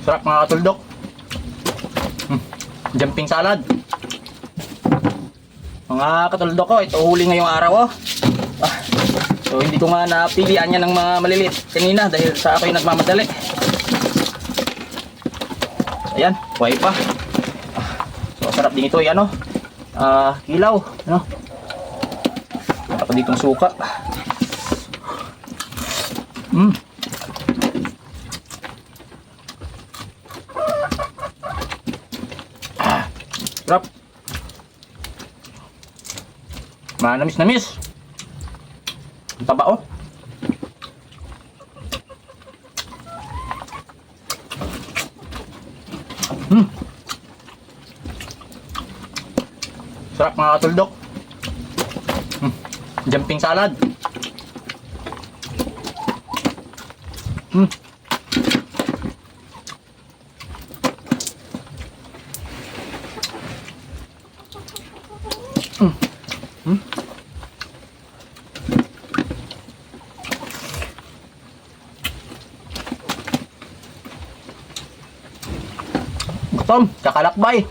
Sarap mga katuldok. Jumping salad. Mga katuldok ko, ito huli ngayong araw oh. So hindi ko nga napilian yan ng mga maliliit kanina dahil sa ako'y nagmamadali. Ayan, buhay pa. So sarap din ito, ano? Hilaw, ano? Meron pa ditong suka. Sarap. Manamis-namis. Ang taba oh. Sarap mga katuldok. Jumping salad. Gutom, kakalakbay.